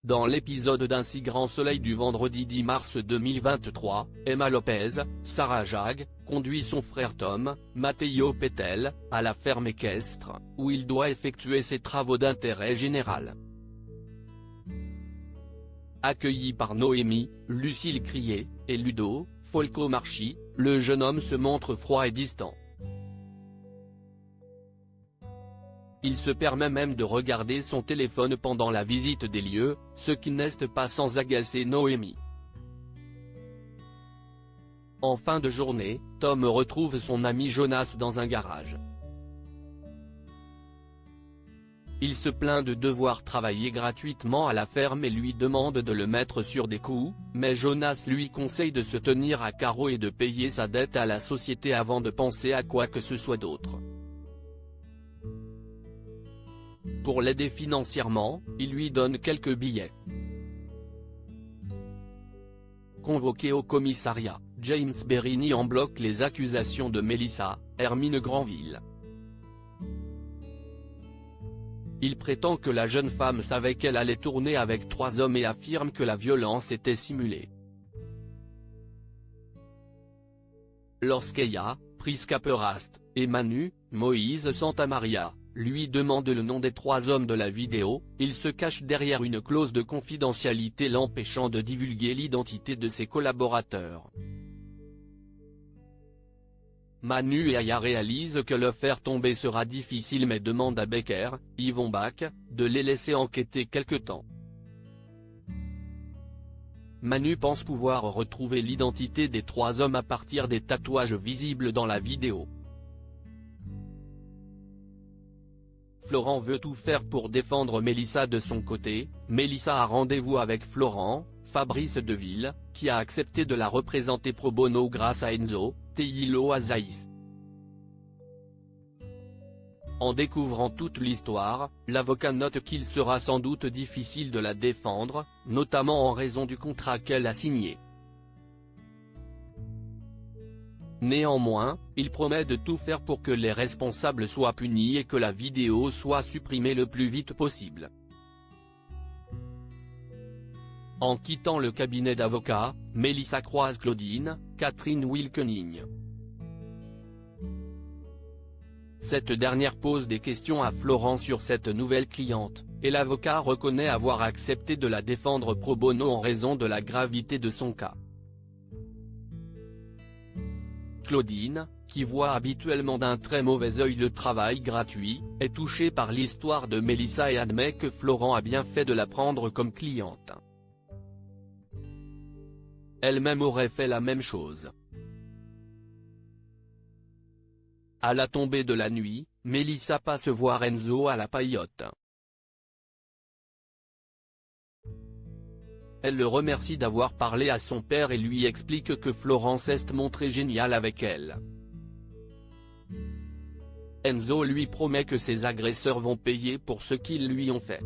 Dans l'épisode d'Un si grand soleil du vendredi 10 mars 2023, Emma Lopez, Sarah Jag, conduit son frère Tom, Matteo Pettel, à la ferme équestre, où il doit effectuer ses travaux d'intérêt général. Accueilli par Noémie, Lucille Crié, et Ludo Folco-Marchi, le jeune homme se montre froid et distant. Il se permet même de regarder son téléphone pendant la visite des lieux, ce qui n'est pas sans agacer Noémie. En fin de journée, Tom retrouve son ami Jonas dans un garage. Il se plaint de devoir travailler gratuitement à la ferme et lui demande de le mettre sur des coups, mais Jonas lui conseille de se tenir à carreau et de payer sa dette à la société avant de penser à quoi que ce soit d'autre. Pour l'aider financièrement, il lui donne quelques billets. Convoqué au commissariat, James Berini en bloque les accusations de Melissa, Hermine Granville. Il prétend que la jeune femme savait qu'elle allait tourner avec 3 hommes et affirme que la violence était simulée. Lorsqu'Eya, Prisca Perast, et Manu, Moïse Santamaria, lui demande le nom des 3 hommes de la vidéo, il se cache derrière une clause de confidentialité l'empêchant de divulguer l'identité de ses collaborateurs. Manu et Aya réalisent que le faire tomber sera difficile mais demandent à Becker, Yvon Bach, de les laisser enquêter quelque temps. Manu pense pouvoir retrouver l'identité des 3 hommes à partir des tatouages visibles dans la vidéo. Florent veut tout faire pour défendre Melissa de son côté. Melissa a rendez-vous avec Florent, Fabrice Deville, qui a accepté de la représenter pro bono grâce à Enzo Teilo Azaïs. En découvrant toute l'histoire, l'avocat note qu'il sera sans doute difficile de la défendre, notamment en raison du contrat qu'elle a signé. Néanmoins, il promet de tout faire pour que les responsables soient punis et que la vidéo soit supprimée le plus vite possible. En quittant le cabinet d'avocats, Melissa croise Claudine, Catherine Wilkening. Cette dernière pose des questions à Florent sur cette nouvelle cliente, et l'avocat reconnaît avoir accepté de la défendre pro bono en raison de la gravité de son cas. Claudine, qui voit habituellement d'un très mauvais œil le travail gratuit, est touchée par l'histoire de Melissa et admet que Florent a bien fait de la prendre comme cliente. Elle-même aurait fait la même chose. À la tombée de la nuit, Melissa passe voir Enzo à la Paillote. Elle le remercie d'avoir parlé à son père et lui explique que Florent s'est montré génial avec elle. Enzo lui promet que ses agresseurs vont payer pour ce qu'ils lui ont fait.